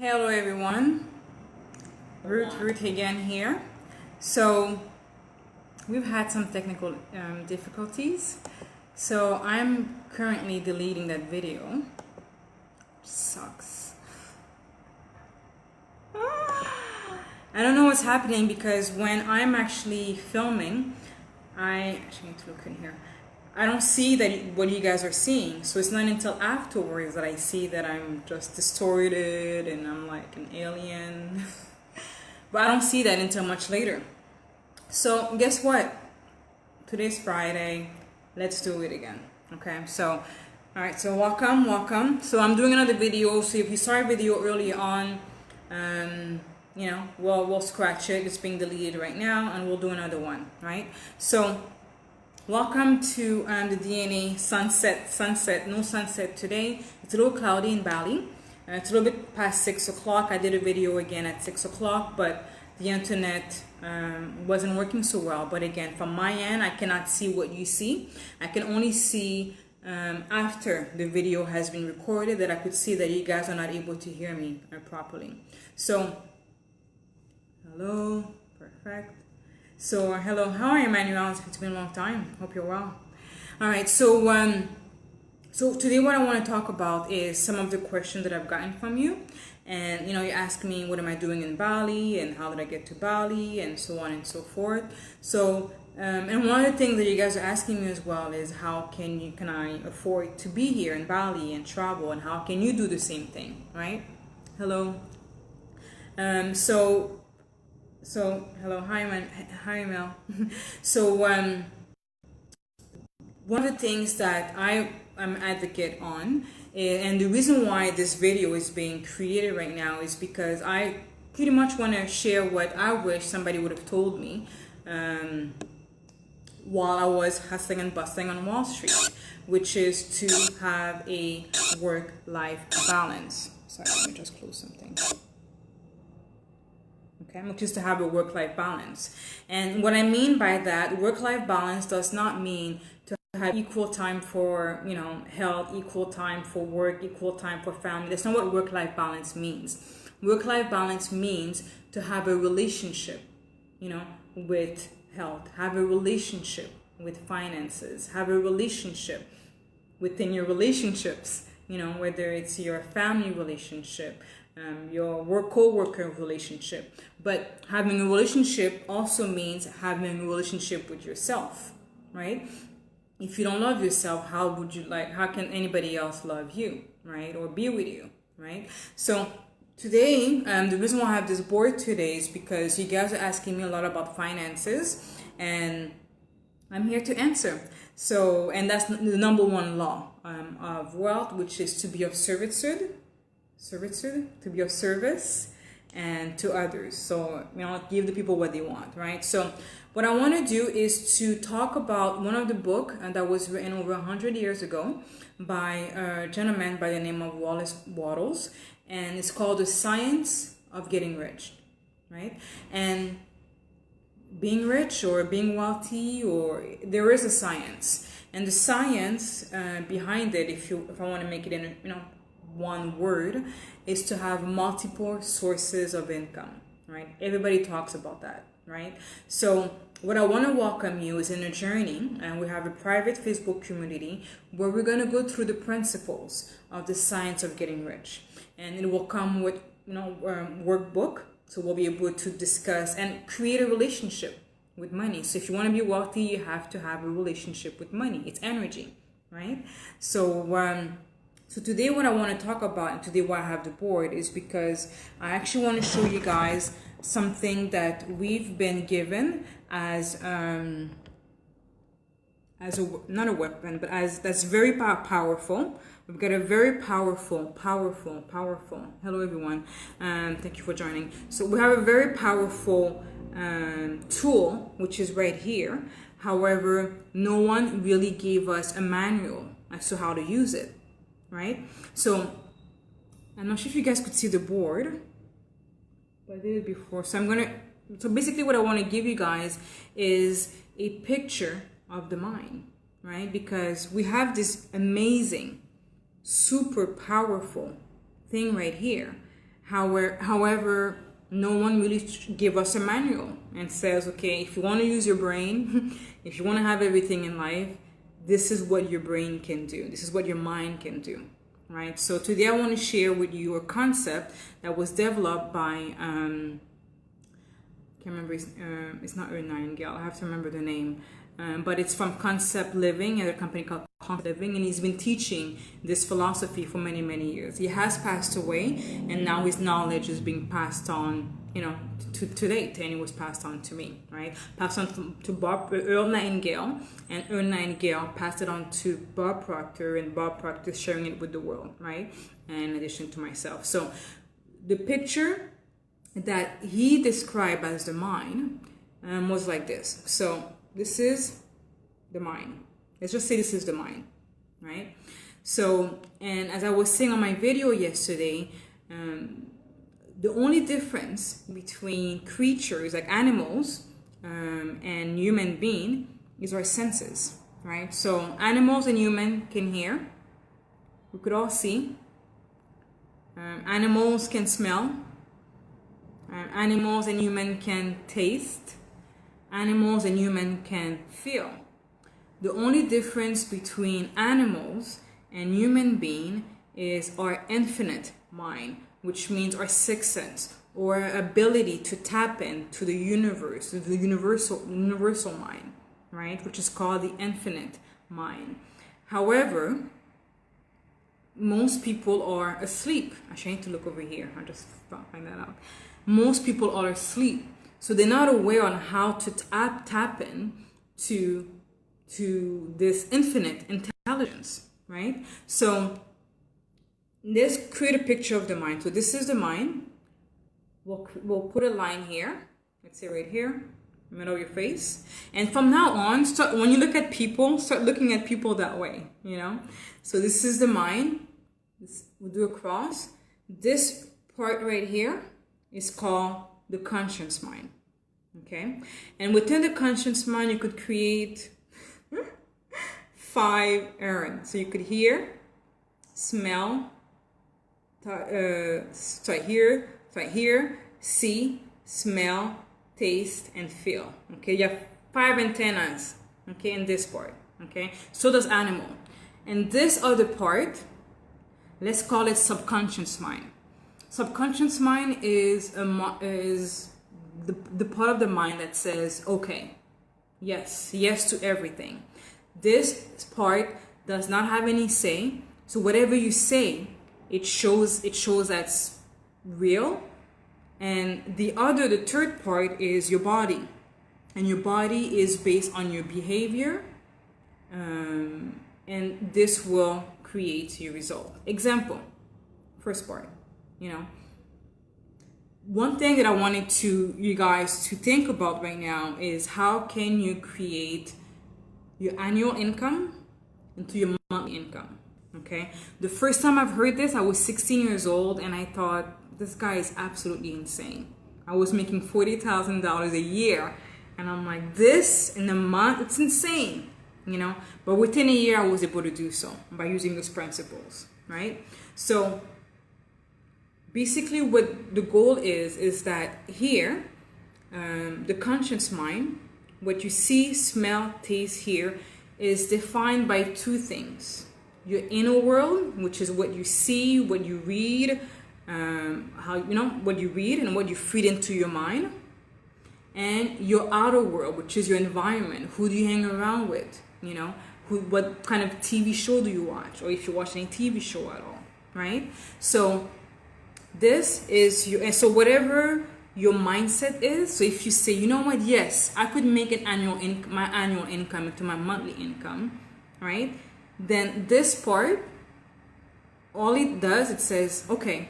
Hello everyone, Ruth again here. So we've had some technical difficulties, so I'm currently deleting that video. Sucks. I don't know what's happening because when I'm actually filming, I actually need to look in here. I don't see that what you guys are seeing, so it's not until afterwards that I see that I'm just distorted and I'm like an alien. But I don't see that until much later. So guess what? Today's Friday. Let's do it again. Okay, so alright, so welcome. So I'm doing another video. So if you saw a video early on, we'll scratch it. It's being deleted right now, and we'll do another one, right? So welcome to the DNA sunset. No sunset today. It's a little cloudy in Bali. It's a little bit past 6 o'clock. I did a video again at 6 o'clock, but the internet wasn't working so well. But again, from my end, I cannot see what you see. I can only see after the video has been recorded that I could see that you guys are not able to hear me properly. So, hello, perfect. So, hello, how are you, Emmanuel? It's been a long time. Hope you're well. All right, so today what I want to talk about is some of the questions that I've gotten from you. And, you ask me, what am I doing in Bali? And how did I get to Bali? And so on and so forth. So, and one of the things that you guys are asking me as well is how can I afford to be here in Bali and travel? And how can you do the same thing, right? Hello. So hello, hi Mel. So one of the things that I'm advocate on, and the reason why this video is being created right now is because I pretty much want to share what I wish somebody would have told me while I was hustling and bustling on Wall Street, which is to have a work-life balance. Sorry, let me just close something. Okay, which is to have a work-life balance. And what I mean by that, work-life balance does not mean to have equal time for, health, equal time for work, equal time for family. That's not what work-life balance means. Work-life balance means to have a relationship, with health, have a relationship with finances, have a relationship within your relationships, whether it's your family relationship, your co-worker relationship. But having a relationship also means having a relationship with yourself, right? If you don't love yourself, how can anybody else love you, right? Or be with you, right? So today, the reason why I have this board today is because you guys are asking me a lot about finances, and I'm here to answer. So, and that's the number one law of wealth, which is to be of servitude, to be of service and to others. So, give the people what they want, right? So what I want to do is to talk about one of the book that was written over 100 years ago by a gentleman by the name of Wallace Wattles, and it's called The Science of Getting Rich, right? And being rich or being wealthy, or there is a science, and the science behind it, if I want to make it in one word, is to have multiple sources of income, right? Everybody talks about that, right? So what I want to welcome you is in a journey, and we have a private Facebook community where we're going to go through the principles of the science of getting rich, and it will come with workbook. So we'll be able to discuss and create a relationship with money. So if you want to be wealthy, you have to have a relationship with money. It's energy, right? So today what I want to talk about, and today why I have the board, is because I actually want to show you guys something that we've been given as not a weapon, but that's very powerful. We've got a very powerful. Hello everyone, thank you for joining. So we have a very powerful tool, which is right here. However, no one really gave us a manual as to how to use it, right? So I'm not sure if you guys could see the board, but I did it before. So basically what I want to give you guys is a picture of the mind, right? Because we have this amazing, super powerful thing right here However, no one really give us a manual and says, okay, if you want to use your brain, if you want to have everything in life, this is what your brain can do. This is what your mind can do, right? So today I want to share with you a concept that was developed by, can't remember, it's not Earl Nightingale, I have to remember the name. But it's from Concept Living, and a company called Concept Living, and he's been teaching this philosophy for many, many years. He has passed away, and now his knowledge is being passed on, to date, and it was passed on to me, right? Passed on to Earl Nightingale, and Earl Nightingale passed it on to Bob Proctor, and Bob Proctor is sharing it with the world, right? And in addition to myself. So the picture that he described as the mind was like this. So this is the mind. Let's just say this is the mind, right? So, and as I was saying on my video yesterday, the only difference between creatures like animals and human being is our senses, right? So animals and human can hear. We could all see. Animals can smell. Animals and human can taste. Animals and human can feel. The only difference between animals and human being is our infinite mind, which means our sixth sense, or our ability to tap into the universe, the universal mind, right? Which is called the infinite mind. However, most people are asleep. Actually, I need to look over here. I just find that out. Most people are asleep. So they're not aware on how to tap in to this infinite intelligence, right? So let's create a picture of the mind. So this is the mind. We'll put a line here. Let's say right here, middle of your face. And from now on, when you look at people, start looking at people that way, So this is the mind. We'll do a cross. This part right here is called the conscious mind, okay? And within the conscious mind, you could create 5 errands. So you could hear, smell, hear, see, smell, taste, and feel. Okay, you have 5 antennas, okay, in this part, okay? So does animal. And this other part, let's call it subconscious mind. Subconscious mind is the part of the mind that says, okay, yes to everything. This part does not have any say. So whatever you say, it shows that's real. And the third part is your body. And your body is based on your behavior. And this will create your result. Example, first part. One thing that I wanted you guys to think about right now is how can you create your annual income into your monthly income, okay? The first time I've heard this, I was 16 years old, and I thought, this guy is absolutely insane. I was making $40,000 a year, and I'm like, this in a month, it's insane, But within a year, I was able to do so by using those principles, right? So basically what the goal is that here, the conscious mind, what you see, smell, taste, hear, is defined by 2 things. Your inner world, which is what you see, what you read, what you read and what you feed into your mind. And your outer world, which is your environment. Who do you hang around with? What kind of TV show do you watch? Or if you watch any TV show at all, right? So this is so whatever your mindset is. So if you say, you know what, yes, I could make my annual income into my monthly income, right? Then this part, all it does, it says, okay,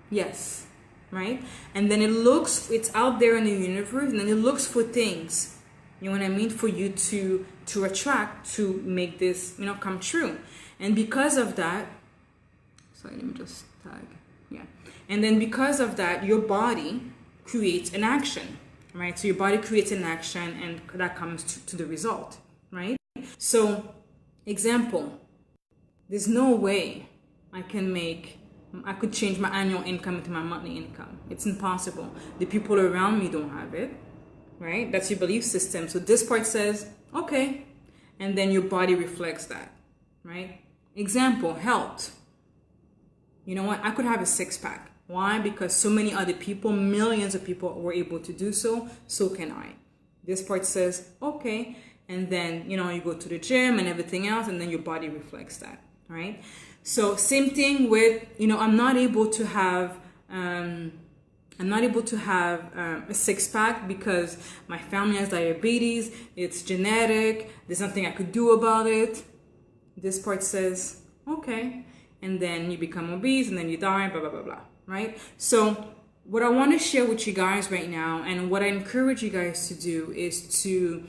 yes, right? And then it's out there in the universe, and then it looks for things, you know what I mean, for you to attract, to make this, come true. And because of that, sorry, let me just tag. Yeah. And then because of that, your body creates an action, right? So your body creates an action, and that comes to the result, right? So, example, there's no way I can make I could change my annual income into my monthly income. It's impossible. The people around me don't have it, right? That's your belief system. So this part says, okay, and then your body reflects that, right? Example, health. You know what? I could have a six-pack. Why? Because so many other people, millions of people were able to do so. So can I. This part says, okay. And then, you go to the gym and everything else, and then your body reflects that, right? So same thing with, I'm not able to have a six-pack because my family has diabetes. It's genetic. There's nothing I could do about it. This part says, okay. And then you become obese, and then you die, blah, blah, blah, blah, right? So what I want to share with you guys right now, and what I encourage you guys to do, is to,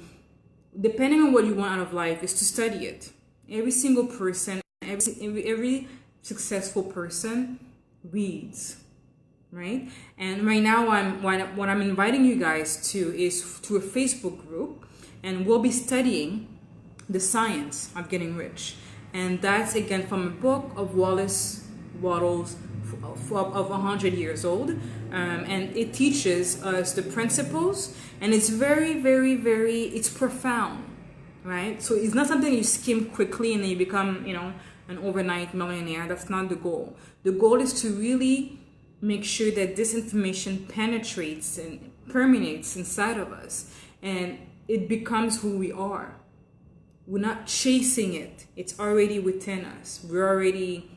depending on what you want out of life, is to study it. Every single person, every successful person reads, right? And right now, what I'm inviting you guys to is to a Facebook group, and we'll be studying the science of getting rich. And that's, again, from a book of Wallace Wattles of 100 years old. And it teaches us the principles, and it's very, very, very, it's profound, right? So it's not something you skim quickly and then you become, an overnight millionaire. That's not the goal. The goal is to really make sure that this information penetrates and permeates inside of us, and it becomes who we are. We're not chasing it. It's already within us. We're already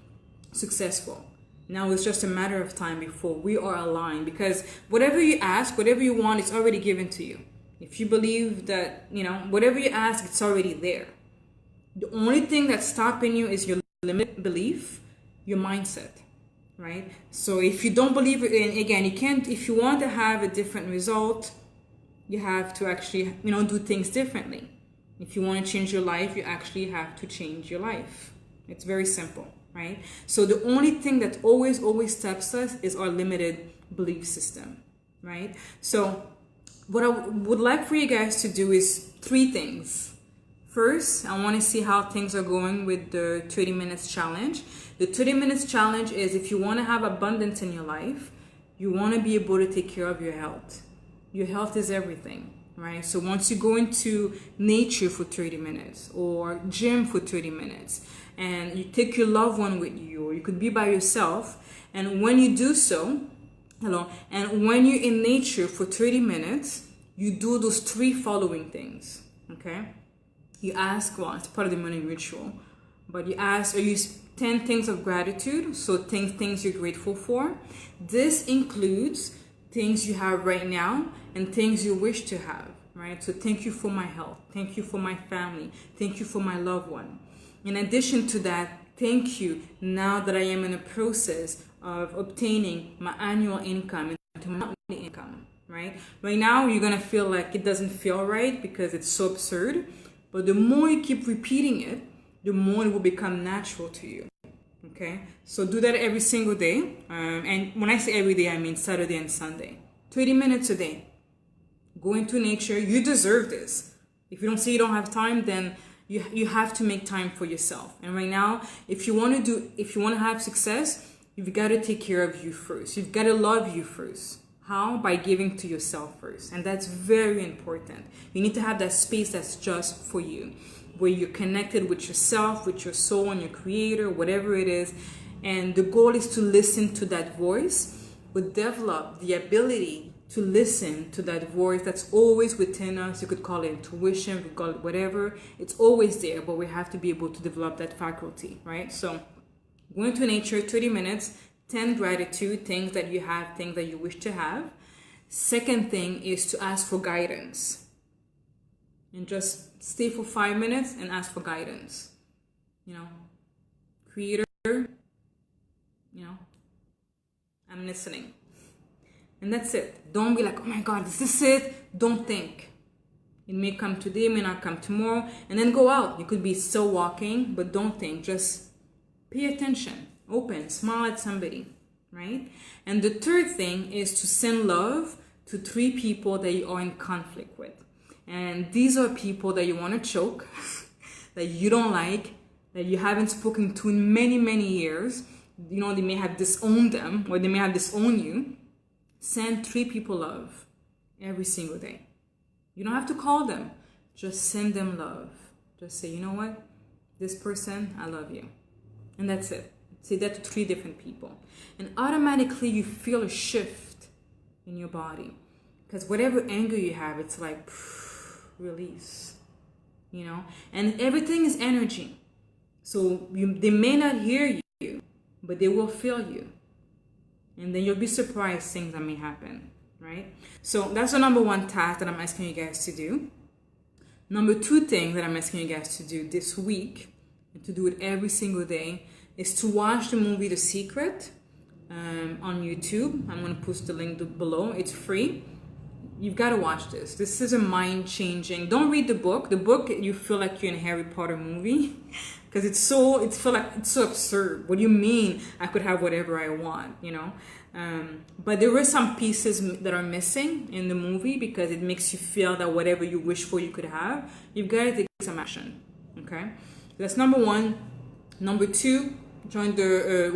successful. Now it's just a matter of time before we are aligned, because whatever you ask, whatever you want, it's already given to you. If you believe that, whatever you ask, it's already there. The only thing that's stopping you is your limited belief, your mindset, right? So if you don't believe it, and again, you can't, if you want to have a different result, you have to actually, do things differently. If you want to change your life, you actually have to change your life. It's very simple, right? So the only thing that always stops us is our limited belief system, right? So what I would like for you guys to do is 3 things. First, I want to see how things are going with the 30 minutes challenge. The 30 minutes challenge is, if you want to have abundance in your life, you want to be able to take care of your health. Your health is everything. Right? So once you go into nature for 30 minutes or gym for 30 minutes, and you take your loved one with you, or you could be by yourself, and when you do so, and when you're in nature for 30 minutes, you do those 3 following things, okay? You ask, well, it's part of the morning ritual, but you ask, or you 10 things of gratitude, so things you're grateful for. This includes things you have right now and things you wish to have, right? So thank you for my health. Thank you for my family. Thank you for my loved one. In addition to that, thank you now that I am in a process of obtaining my annual income into my monthly income, right? Right now, you're going to feel like it doesn't feel right because it's so absurd. But the more you keep repeating it, the more it will become natural to you. Okay, so do that every single day. And when I say every day, I mean Saturday and Sunday. 30 minutes a day. Go into nature. You deserve this. If you don't say you don't have time, then you have to make time for yourself. And right now, if you want to have success, you've got to take care of you first. You've got to love you first. How? By giving to yourself first. And that's very important. You need to have that space that's just for you, where you're connected with yourself, with your soul and your creator, whatever it is. And the goal is to listen to that voice, but develop the ability to listen to that voice that's always within us. You could call it intuition, you could call it whatever. It's always there, but we have to be able to develop that faculty, right? So go into nature, 30 minutes, 10 gratitude, things that you have, things that you wish to have. Second thing is to ask for guidance. And just stay for 5 minutes and ask for guidance. Creator, I'm listening. And that's it. Don't be like, oh my God, is this it? Don't think. It may come today, may not come tomorrow. And then go out. You could be still walking, but don't think. Just pay attention. Open. Smile at somebody. Right? And the third thing is to send love to 3 people that you are in conflict with. And these are people that you want to choke, that you don't like, that you haven't spoken to in many, many years. you know, they may have disowned them or they may have disowned you, send 3 people love every single day. You don't have to call them. Just send them love. Just say, you know what? This person, I love you. And that's it. Say that to 3 different people. And automatically you feel a shift in your body. Because whatever anger you have, it's like, release. You know? And everything is energy. So they may not hear you, but they will feel you. And then you'll be surprised things that may happen. Right? So that's the number 1 task that I'm asking you guys to do. Number 2 thing that I'm asking you guys to do this week, and to do it every single day, is to watch the movie The Secret on YouTube. I'm going to post the link below. It's free. You've got to watch this. This is a mind-changing. Don't read the book. The book, you feel like you're in a Harry Potter movie because it's so absurd. What do you mean I could have whatever I want, you know? But there were some pieces that are missing in the movie because it makes you feel that whatever you wish for you could have. You've got to take some action, okay? That's number 1. Number 2,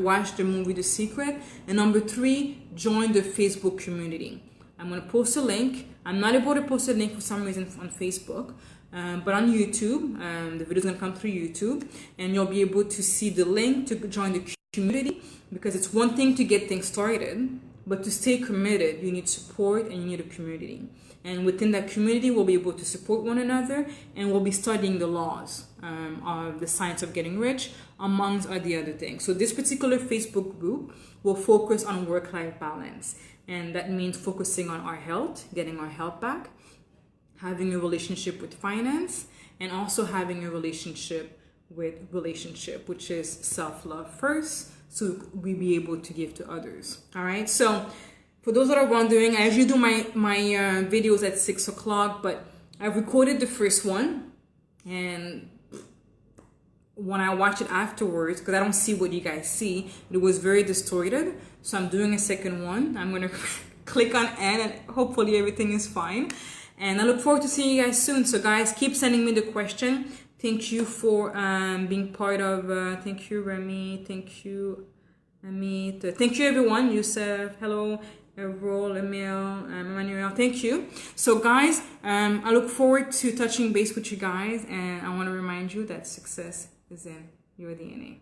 watch the movie The Secret. And number 3, join the Facebook community. I'm going to post a link. I'm not able to post a link for some reason on Facebook, but on YouTube, the video is going to come through YouTube, and you'll be able to see the link to join the community, because it's one thing to get things started, but to stay committed, you need support and you need a community. And within that community, we'll be able to support one another, and we'll be studying the laws of the science of getting rich, amongst the other things. So this particular Facebook group will focus on work-life balance. And that means focusing on our health, getting our health back, having a relationship with finance, and also having a relationship, which is self-love first, so we be able to give to others. All right. So for those that are wondering, I usually do my videos at 6 o'clock, but I've recorded the first one, and when I watch it afterwards, because I don't see what you guys see, it was very distorted. So I'm doing a second one. I'm going to click on end, and hopefully everything is fine. And I look forward to seeing you guys soon. So guys, keep sending me the question. Thank you for being part of, thank you Remy, thank you Amit, thank you everyone, Yusuf, hello, Evrol, Emil, Emmanuel, thank you. So guys, I look forward to touching base with you guys, and I want to remind you that success is in your DNA.